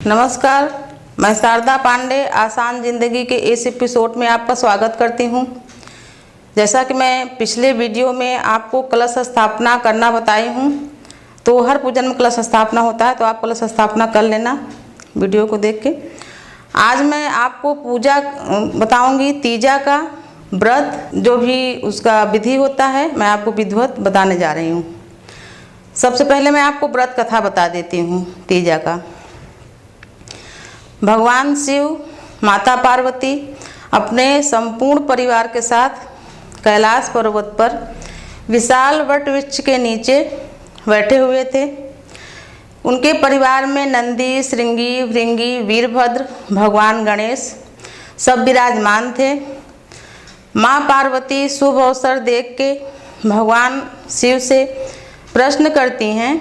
नमस्कार, मैं शारदा पांडे आसान ज़िंदगी के इस एपिसोड में आपका स्वागत करती हूं। जैसा कि मैं पिछले वीडियो में आपको कलश स्थापना करना बताई हूं, तो हर पूजन में कलश स्थापना होता है, तो आप कलश स्थापना कर लेना वीडियो को देख के। आज मैं आपको पूजा बताऊंगी, तीजा का व्रत जो भी उसका विधि होता है, मैं आपको विधिवत बताने जा रही हूँ। सबसे पहले मैं आपको व्रत कथा बता देती हूँ तीजा का। भगवान शिव, माता पार्वती अपने संपूर्ण परिवार के साथ कैलाश पर्वत पर विशाल वट वृक्ष के नीचे बैठे हुए थे। उनके परिवार में नंदी, श्रृंगी, भृंगी, वीरभद्र, भगवान गणेश सब विराजमान थे। माँ पार्वती शुभ अवसर देख के भगवान शिव से प्रश्न करती हैं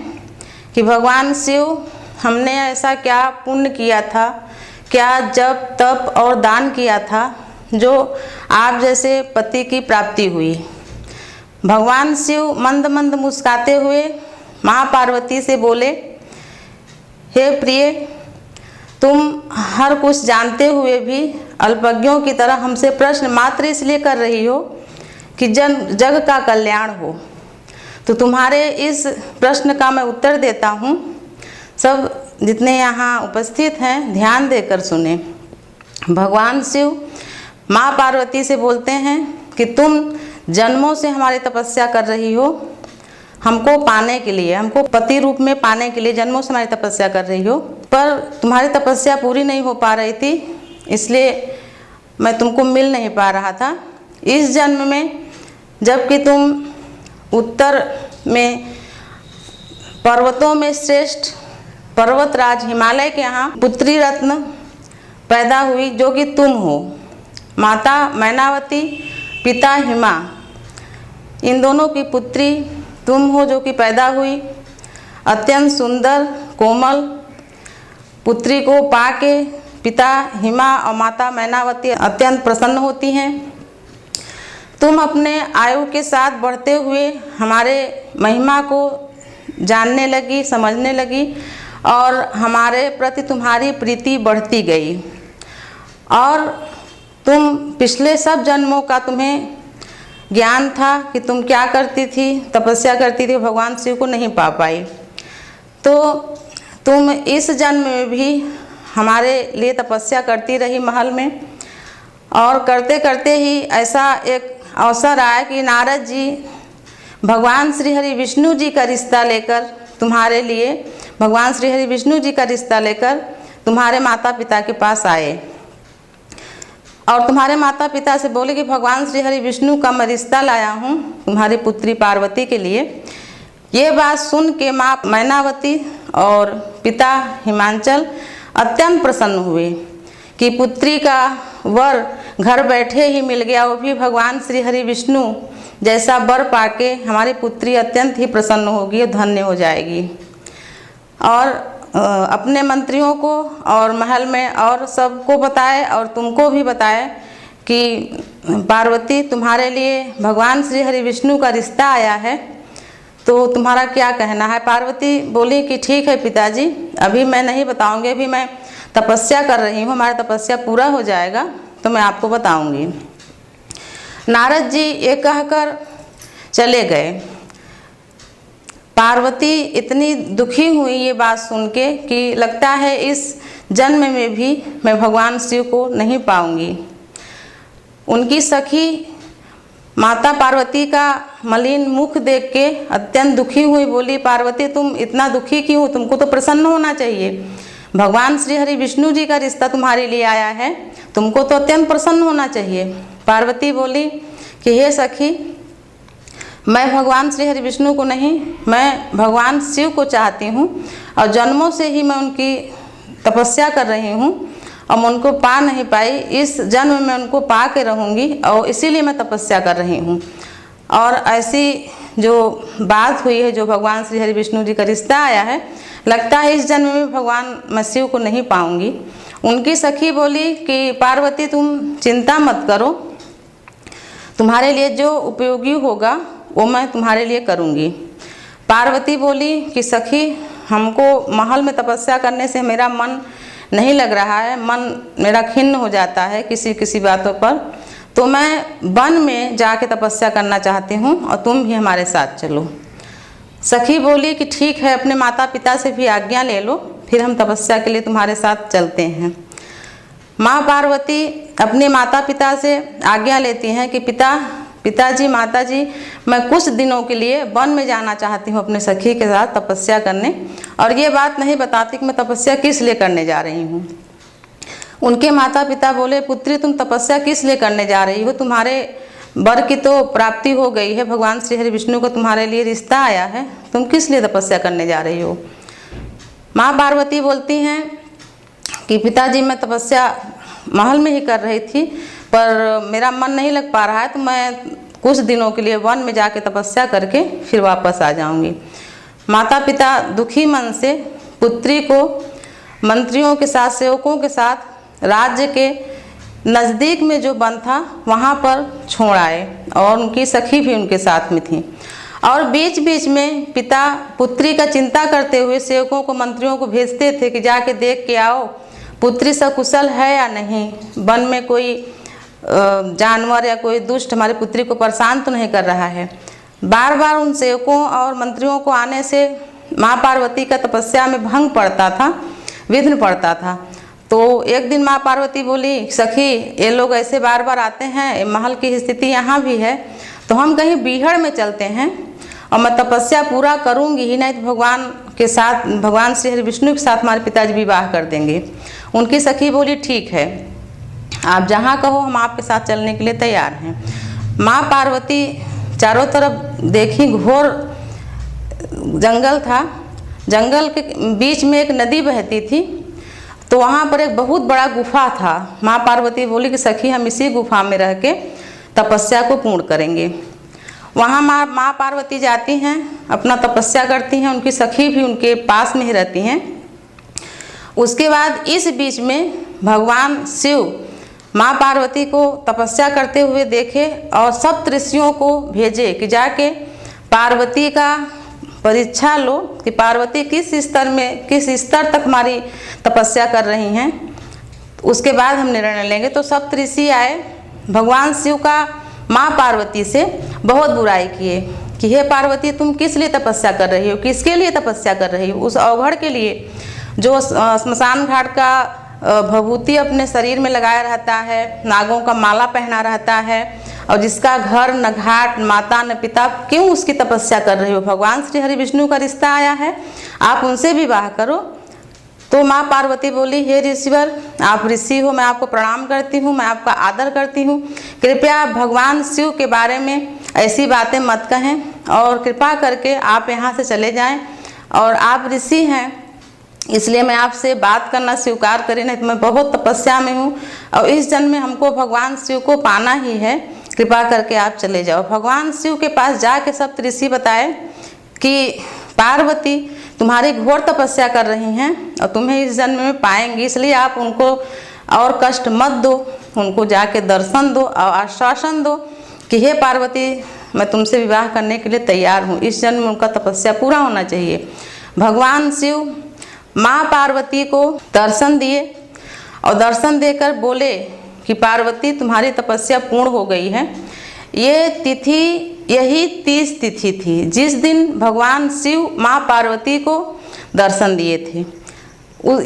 कि भगवान शिव, हमने ऐसा क्या पुण्य किया था, क्या जप तप और दान किया था जो आप जैसे पति की प्राप्ति हुई। भगवान शिव मंद मंद मुस्काते हुए माँ पार्वती से बोले, हे प्रिय, तुम हर कुछ जानते हुए भी अल्पज्ञों की तरह हमसे प्रश्न मात्र इसलिए कर रही हो कि जग का कल्याण हो। तो तुम्हारे इस प्रश्न का मैं उत्तर देता हूँ। सब जितने यहाँ उपस्थित हैं ध्यान देकर सुने। भगवान शिव माँ पार्वती से बोलते हैं कि तुम जन्मों से हमारी तपस्या कर रही हो, हमको पाने के लिए, हमको पति रूप में पाने के लिए जन्मों से हमारी तपस्या कर रही हो, पर तुम्हारी तपस्या पूरी नहीं हो पा रही थी, इसलिए मैं तुमको मिल नहीं पा रहा था। इस जन्म में जबकि तुम उत्तर में पर्वतों में श्रेष्ठ पर्वतराज हिमालय के यहाँ पुत्री रत्न पैदा हुई जो कि तुम हो। माता मैनावती, पिता हिमा, इन दोनों की पुत्री तुम हो जो कि पैदा हुई। अत्यंत सुंदर कोमल पुत्री को पाके पिता हिमा और माता मैनावती अत्यंत प्रसन्न होती हैं। तुम अपने आयु के साथ बढ़ते हुए हमारे महिमा को जानने लगी, समझने लगी और हमारे प्रति तुम्हारी प्रीति बढ़ती गई। और तुम पिछले सब जन्मों का तुम्हें ज्ञान था कि तुम क्या करती थी, तपस्या करती थी, भगवान शिव को नहीं पा पाई। तो तुम इस जन्म में भी हमारे लिए तपस्या करती रही महल में, और करते करते ही ऐसा एक अवसर आया कि नारद जी भगवान श्री हरि विष्णु जी का रिश्ता लेकर तुम्हारे लिए, भगवान श्री हरि विष्णु जी का रिश्ता लेकर तुम्हारे माता पिता के पास आए और तुम्हारे माता पिता से बोले कि भगवान श्री हरि विष्णु का मैं रिश्ता लाया हूँ तुम्हारी पुत्री पार्वती के लिए। ये बात सुन के माँ मैनावती और पिता हिमांचल अत्यंत प्रसन्न हुए कि पुत्री का वर घर बैठे ही मिल गया, वो भी भगवान श्री हरि विष्णु जैसा वर पाके हमारी पुत्री अत्यंत ही प्रसन्न होगी, धन्य हो जाएगी। और अपने मंत्रियों को और महल में और सबको बताए और तुमको भी बताए कि पार्वती, तुम्हारे लिए भगवान श्री हरि विष्णु का रिश्ता आया है, तो तुम्हारा क्या कहना है। पार्वती बोली कि ठीक है पिताजी, अभी मैं नहीं बताऊंगी, अभी मैं तपस्या कर रही हूँ, हमारा तपस्या पूरा हो जाएगा तो मैं आपको बताऊंगी। नारद जी ये कहकर चले गए। पार्वती इतनी दुखी हुई ये बात सुन के कि लगता है इस जन्म में भी मैं भगवान शिव को नहीं पाऊंगी। उनकी सखी माता पार्वती का मलिन मुख देख के अत्यंत दुखी हुई, बोली पार्वती तुम इतना दुखी क्यों हो, तुमको तो प्रसन्न होना चाहिए, भगवान श्री हरि विष्णु जी का रिश्ता तुम्हारे लिए आया है, तुमको तो अत्यंत प्रसन्न होना चाहिए। पार्वती बोली कि हे सखी, मैं भगवान श्री हरि विष्णु को नहीं, मैं भगवान शिव को चाहती हूँ और जन्मों से ही मैं उनकी तपस्या कर रही हूँ और मैं उनको पा नहीं पाई, इस जन्म में उनको पा के रहूँगी और इसीलिए मैं तपस्या कर रही हूँ। और ऐसी जो बात हुई है, जो भगवान श्री हरि विष्णु जी का रिश्ता आया है, लगता है इस जन्म में भगवान मैं शिव को नहीं पाऊँगी। उनकी सखी बोली कि पार्वती तुम चिंता मत करो, तुम्हारे लिए जो उपयोगी होगा वो मैं तुम्हारे लिए करूँगी। पार्वती बोली कि सखी, हमको महल में तपस्या करने से मेरा मन नहीं लग रहा है, मन मेरा खिन्न हो जाता है किसी किसी बातों पर, तो मैं वन में जाके तपस्या करना चाहती हूँ और तुम भी हमारे साथ चलो। सखी बोली कि ठीक है, अपने माता पिता से भी आज्ञा ले लो, फिर हम तपस्या के लिए तुम्हारे साथ चलते हैं। माँ पार्वती अपने माता पिता से आज्ञा लेती हैं कि पिताजी माताजी, मैं कुछ दिनों के लिए वन में जाना चाहती हूँ अपने सखी के साथ तपस्या करने, और ये बात नहीं बताती कि मैं तपस्या किस लिए करने जा रही हूँ। उनके माता पिता बोले, पुत्री तुम तपस्या किस लिए करने जा रही हो, तुम्हारे वर की तो प्राप्ति हो गई है, भगवान श्री हरि विष्णु को तुम्हारे लिए रिश्ता आया है, तुम किस लिए तपस्या करने जा रही हो। माँ पार्वती बोलती हैं कि पिताजी मैं तपस्या महल में ही कर रही थी, पर मेरा मन नहीं लग पा रहा है, तो मैं कुछ दिनों के लिए वन में जाके तपस्या करके फिर वापस आ जाऊंगी। माता पिता दुखी मन से पुत्री को मंत्रियों के साथ, सेवकों के साथ राज्य के नज़दीक में जो वन था वहाँ पर छोड़ आए, और उनकी सखी भी उनके साथ में थी। और बीच बीच में पिता पुत्री का चिंता करते हुए सेवकों को, मंत्रियों को भेजते थे कि जाके देख के आओ पुत्री सकुशल है या नहीं, वन में कोई जानवर या कोई दुष्ट हमारी पुत्री को परेशान तो नहीं कर रहा है। बार बार उन सेवकों और मंत्रियों को आने से माँ पार्वती का तपस्या में भंग पड़ता था, विघ्न पड़ता था। तो एक दिन माँ पार्वती बोली, सखी ये लोग ऐसे बार बार आते हैं, महल की स्थिति यहाँ भी है, तो हम कहीं बीहड़ में चलते हैं और मैं तपस्या पूरा करूँगी ही, नहीं तो भगवान के साथ, भगवान श्री हरि विष्णु के साथ हमारे पिताजी विवाह कर देंगे। उनकी सखी बोली, ठीक है, आप जहाँ कहो हम आपके साथ चलने के लिए तैयार हैं। माँ पार्वती चारों तरफ देखी, घोर जंगल था, जंगल के बीच में एक नदी बहती थी, तो वहाँ पर एक बहुत बड़ा गुफा था। माँ पार्वती बोली कि सखी हम इसी गुफा में रह के तपस्या को पूर्ण करेंगे। वहाँ माँ पार्वती जाती हैं, अपना तपस्या करती हैं, उनकी सखी भी उनके पास में ही रहती हैं। उसके बाद इस बीच में भगवान शिव माँ पार्वती को तपस्या करते हुए देखे और सब ऋषियों को भेजे कि जाके पार्वती का परीक्षा लो कि पार्वती किस स्तर तक हमारी तपस्या कर रही हैं, उसके बाद हम निर्णय लेंगे। तो सब ऋषि आए, भगवान शिव का माँ पार्वती से बहुत बुराई किए कि हे पार्वती तुम किस लिए तपस्या कर रही हो, किसके लिए तपस्या कर रही हो। उस अवघड़ के लिए जो स्मशान घाट का भभूति अपने शरीर में लगाया रहता है, नागों का माला पहना रहता है, और जिसका घर न घाट, माता न पिता, क्यों उसकी तपस्या कर रही हो। भगवान श्री हरि विष्णु का रिश्ता आया है, आप उनसे विवाह करो। तो माँ पार्वती बोली, हे ऋषिवर, आप ऋषि हो, मैं आपको प्रणाम करती हूँ, मैं आपका आदर करती हूँ, कृपया भगवान शिव के बारे में ऐसी बातें मत कहें और कृपा करके आप यहाँ से चले जाएं, और आप ऋषि हैं इसलिए मैं आपसे बात करना स्वीकार करें, नहीं तो मैं बहुत तपस्या में हूँ और इस जन्म में हमको भगवान शिव को पाना ही है, कृपा करके आप चले जाओ। भगवान शिव के पास जाके सब ऋषि बताए कि पार्वती तुम्हारी घोर तपस्या कर रही हैं और तुम्हें इस जन्म में पाएंगी, इसलिए आप उनको और कष्ट मत दो, उनको जाके दर्शन दो और आश्वासन दो कि हे पार्वती मैं तुमसे विवाह करने के लिए तैयार हूँ, इस जन्म में उनका तपस्या पूरा होना चाहिए। भगवान शिव माँ पार्वती को दर्शन दिए और दर्शन देकर बोले कि पार्वती तुम्हारी तपस्या पूर्ण हो गई है। ये तिथि यही 30 तिथि थी जिस दिन भगवान शिव माँ पार्वती को दर्शन दिए थे।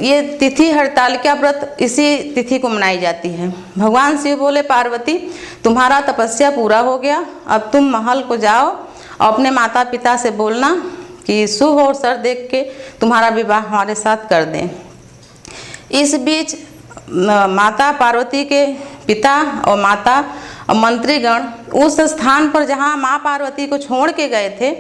ये तिथि हरतालिका व्रत इसी तिथि को मनाई जाती है। भगवान शिव बोले पार्वती तुम्हारा तपस्या पूरा हो गया, अब तुम महल को जाओ और अपने माता पिता से बोलना कि शुभ अवसर देख के तुम्हारा विवाह हमारे साथ कर दें। इस बीच माता पार्वती के पिता और माता और मंत्रीगण उस स्थान पर जहाँ माँ पार्वती को छोड़ के गए थे,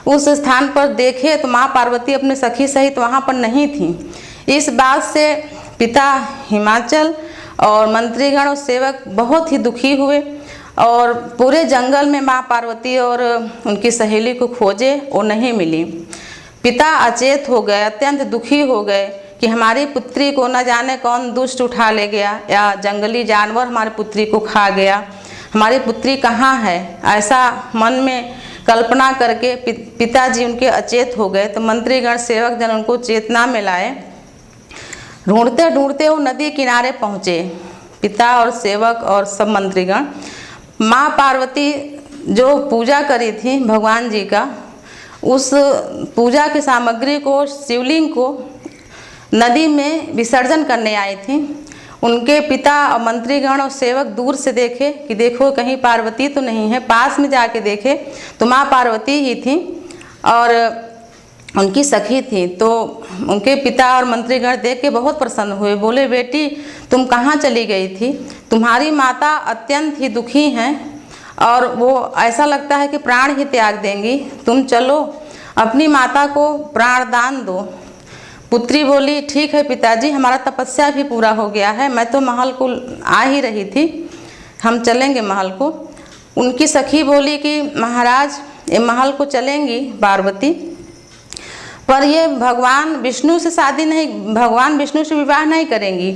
उस स्थान पर देखे तो माँ पार्वती अपने सखी सहित वहाँ पर नहीं थी। इस बात से पिता हिमाचल और मंत्रीगण और सेवक बहुत ही दुखी हुए और पूरे जंगल में माँ पार्वती और उनकी सहेली को खोजे, वो नहीं मिली। पिता अचेत हो गए, अत्यंत दुखी हो गए कि हमारी पुत्री को न जाने कौन दुष्ट उठा ले गया या जंगली जानवर हमारी पुत्री को खा गया, हमारी पुत्री कहाँ है, ऐसा मन में कल्पना करके पिताजी उनके अचेत हो गए। तो मंत्रीगण सेवक जन उनको चेतना में लाए। ढूंढते ढूंढते वो नदी किनारे पहुँचे। पिता और सेवक और सब मंत्रीगण माँ पार्वती जो पूजा करी थी भगवान जी का, उस पूजा की सामग्री को, शिवलिंग को नदी में विसर्जन करने आई थी। उनके पिता और मंत्रीगण और सेवक दूर से देखे कि देखो कहीं पार्वती तो नहीं है। पास में जाके देखे तो माँ पार्वती ही थी और उनकी सखी थी। तो उनके पिता और मंत्रीगण देख के बहुत प्रसन्न हुए। बोले, बेटी तुम कहाँ चली गई थी? तुम्हारी माता अत्यंत ही दुखी हैं और वो ऐसा लगता है कि प्राण ही त्याग देंगी। तुम चलो अपनी माता को प्राण दान दो। पुत्री बोली, ठीक है पिताजी, हमारा तपस्या भी पूरा हो गया है, मैं तो महल को आ ही रही थी, हम चलेंगे महल को। उनकी सखी बोली कि महाराज ये महल को चलेंगी पार्वती, पर ये भगवान विष्णु से शादी नहीं, भगवान विष्णु से विवाह नहीं करेंगी।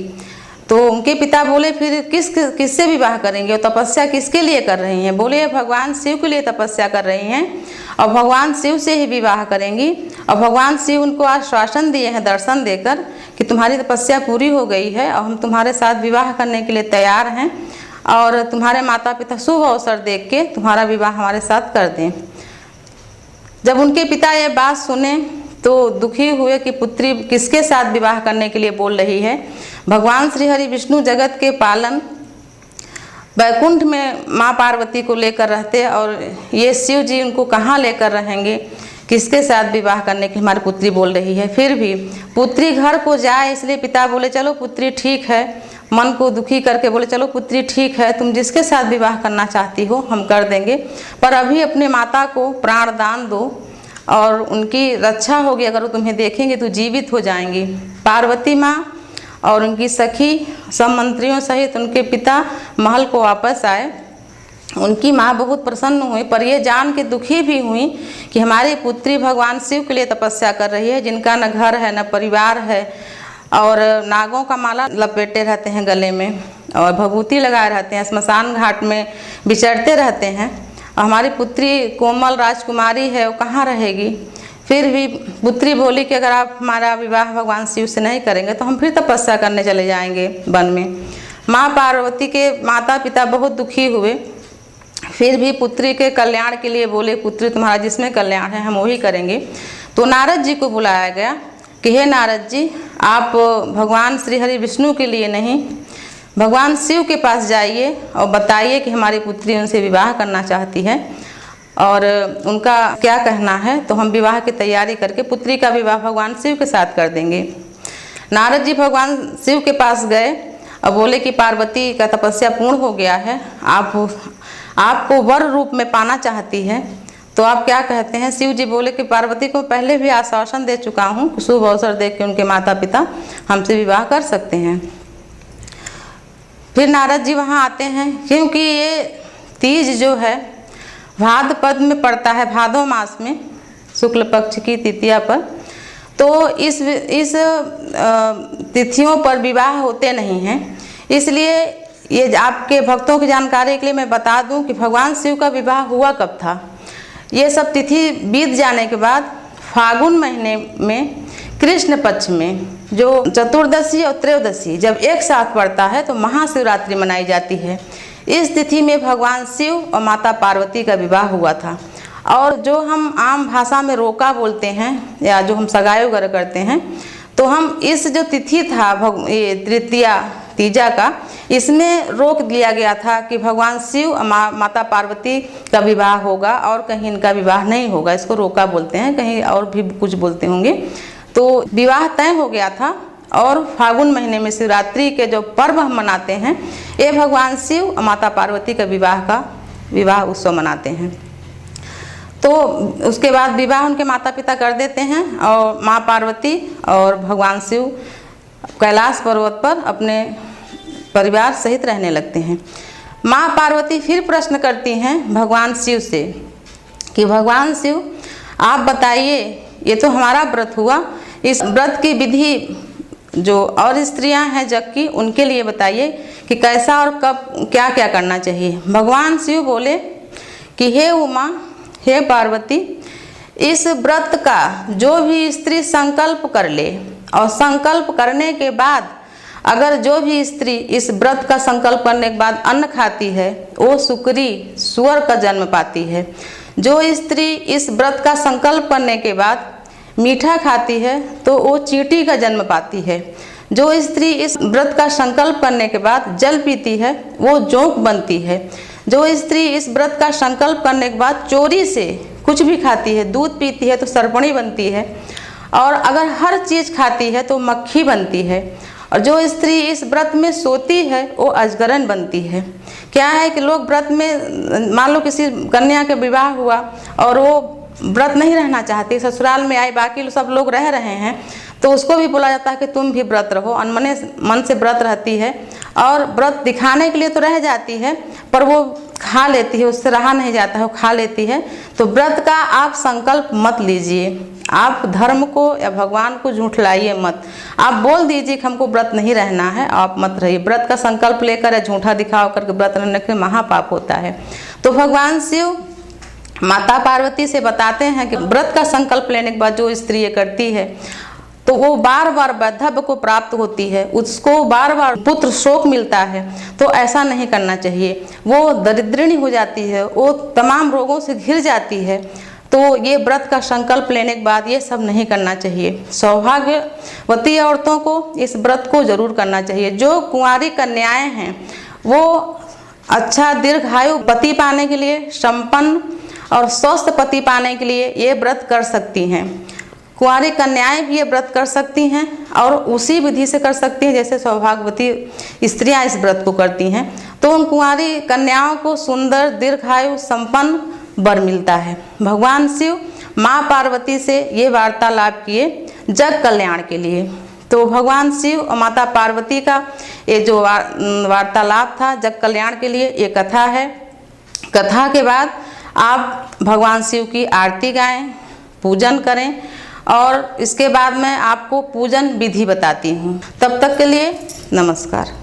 तो उनके पिता बोले, फिर किससे विवाह करेंगे और तपस्या किसके लिए कर रही हैं? बोले, भगवान शिव के लिए तपस्या कर रही हैं और भगवान शिव से ही विवाह करेंगी। और भगवान शिव उनको आश्वासन दिए हैं दर्शन देकर कि तुम्हारी तपस्या पूरी हो गई है और हम तुम्हारे साथ विवाह करने के लिए तैयार हैं और तुम्हारे माता पिता शुभ अवसर देख के तुम्हारा विवाह हमारे साथ कर दें। जब उनके पिता ये बात सुने तो दुखी हुए कि पुत्री किसके साथ विवाह करने के लिए बोल रही है। भगवान श्री हरि विष्णु जगत के पालन वैकुंठ में माँ पार्वती को लेकर रहते और ये शिव जी उनको कहाँ लेकर रहेंगे, किसके साथ विवाह करने की हमारी पुत्री बोल रही है। फिर भी पुत्री घर को जाए, इसलिए पिता बोले, चलो पुत्री ठीक है, मन को दुखी करके बोले, चलो पुत्री ठीक है, तुम जिसके साथ विवाह करना चाहती हो हम कर देंगे, पर अभी अपने माता को प्राण दान दो और उनकी रक्षा होगी। अगर वो तुम्हें देखेंगे तो जीवित हो जाएंगी। पार्वती माँ और उनकी सखी सब मंत्रियों सहित उनके पिता महल को वापस आए। उनकी माँ बहुत प्रसन्न हुई, पर ये जान के दुखी भी हुई कि हमारी पुत्री भगवान शिव के लिए तपस्या कर रही है, जिनका न घर है न परिवार है और नागों का माला लपेटे रहते हैं गले में और भभूति लगाए रहते हैं, स्मशान घाट में विचरते रहते हैं। और हमारी पुत्री कोमल राजकुमारी है, वो कहाँ रहेगी? फिर भी पुत्री बोली कि अगर आप हमारा विवाह भगवान शिव से नहीं करेंगे तो हम फिर तपस्या करने चले जाएंगे वन में। माँ पार्वती के माता पिता बहुत दुखी हुए, फिर भी पुत्री के कल्याण के लिए बोले, पुत्री तुम्हारा जिसमें कल्याण है हम वही करेंगे। तो नारद जी को बुलाया गया कि हे नारद जी, आप भगवान श्री हरि विष्णु के लिए नहीं, भगवान शिव के पास जाइए और बताइए कि हमारी पुत्री उनसे विवाह करना चाहती है और उनका क्या कहना है, तो हम विवाह की तैयारी करके पुत्री का विवाह भगवान शिव के साथ कर देंगे। नारद जी भगवान शिव के पास गए और बोले कि पार्वती का तपस्या पूर्ण हो गया है, आपको वर रूप में पाना चाहती है, तो आप क्या कहते हैं? शिव जी बोले कि पार्वती को पहले भी आश्वासन दे चुका हूँ, शुभ अवसर देख के उनके माता पिता हमसे विवाह कर सकते हैं। फिर नारद जी वहाँ आते हैं, क्योंकि ये तीज जो है भाद्रपद में पड़ता है, भादो मास में शुक्ल पक्ष की तृतीया पर, तो इस तिथियों पर विवाह होते नहीं हैं। इसलिए ये आपके भक्तों की जानकारी के लिए मैं बता दूं कि भगवान शिव का विवाह हुआ कब था। ये सब तिथि बीत जाने के बाद फागुन महीने में कृष्ण पक्ष में जो चतुर्दशी और त्रयोदशी जब एक साथ पड़ता है तो महाशिवरात्रि मनाई जाती है। इस तिथि में भगवान शिव और माता पार्वती का विवाह हुआ था। और जो हम आम भाषा में रोका बोलते हैं या जो हम सगाई वगैरह करते हैं, तो हम इस जो तिथि था ये तृतीया तीजा का, इसमें रोक दिया गया था कि भगवान शिव और माता पार्वती का विवाह होगा और कहीं इनका विवाह नहीं होगा। इसको रोका बोलते हैं, कहीं और भी कुछ बोलते होंगे। तो विवाह तय हो गया था और फागुन महीने में शिवरात्रि के जो पर्व हम मनाते हैं, ये भगवान शिव और माता पार्वती का विवाह उत्सव मनाते हैं। तो उसके बाद विवाह उनके माता पिता कर देते हैं और माँ पार्वती और भगवान शिव कैलाश पर्वत पर अपने परिवार सहित रहने लगते हैं। माँ पार्वती फिर प्रश्न करती हैं भगवान शिव से कि भगवान शिव आप बताइए, ये तो हमारा व्रत हुआ, इस व्रत की विधि जो और स्त्रियां हैं जग की उनके लिए बताइए कि कैसा और कब क्या क्या करना चाहिए। भगवान शिव बोले कि हे उमा, हे पार्वती, इस व्रत का जो भी स्त्री संकल्प कर ले और संकल्प करने के बाद अगर जो भी स्त्री इस व्रत का संकल्प करने के बाद अन्न खाती है वो सुकरी सुअर का जन्म पाती है। जो स्त्री इस व्रत का संकल्प करने के बाद मीठा खाती है तो वो चींटी का जन्म पाती है। जो स्त्री इस व्रत का संकल्प करने के बाद जल पीती है वो जोंक बनती है। जो स्त्री इस व्रत का संकल्प करने के बाद चोरी से कुछ भी खाती है, दूध पीती है तो सर्पणी बनती है, और अगर हर चीज़ खाती है तो मक्खी बनती है। और जो स्त्री इस व्रत में सोती है वो अजगरन बनती है। क्या है कि लोग व्रत में, मान लो किसी कन्या का विवाह हुआ और वो व्रत नहीं रहना चाहती, ससुराल में आई, बाकी सब लोग रह रहे हैं, तो उसको भी बोला जाता है कि तुम भी व्रत रहो। अनमने मन से व्रत रहती है और व्रत दिखाने के लिए तो रह जाती है पर वो खा लेती है, उससे रहा नहीं जाता है, वो खा लेती है। तो व्रत का आप संकल्प मत लीजिए, आप धर्म को या भगवान को झूठलाइए मत। आप बोल दीजिए कि हमको व्रत नहीं रहना है, आप मत रहिए। व्रत का संकल्प लेकर या झूठा दिखाओ करके व्रत रहने के महापाप होता है। तो भगवान शिव माता पार्वती से बताते हैं कि व्रत का संकल्प लेने के बाद जो स्त्री ये करती है तो वो बार बार वैधव्य को प्राप्त होती है, उसको बार बार पुत्र शोक मिलता है। तो ऐसा नहीं करना चाहिए, वो दरिद्रिणी हो जाती है, वो तमाम रोगों से घिर जाती है। तो ये व्रत का संकल्प लेने के बाद ये सब नहीं करना चाहिए। सौभाग्यवती औरतों को इस व्रत को जरूर करना चाहिए। जो कुंवारी कन्याएं हैं वो अच्छा दीर्घायु पति पाने के लिए, संपन्न और स्वस्थ पति पाने के लिए ये व्रत कर सकती हैं। कुंवारी कन्याएं भी ये व्रत कर सकती हैं और उसी विधि से कर सकती हैं जैसे सौभाग्यवती स्त्रियां इस व्रत को करती हैं। तो उन कुंवारी कन्याओं को सुंदर दीर्घायु संपन्न वर मिलता है। भगवान शिव माँ पार्वती से ये वार्तालाप किए जग कल्याण के लिए। तो भगवान शिव और माता पार्वती का ये जो वार्तालाप था जग कल्याण के लिए, ये कथा है। कथा के बाद आप भगवान शिव की आरती गाएं, पूजन करें, और इसके बाद मैं आपको पूजन विधि बताती हूँ। तब तक के लिए नमस्कार।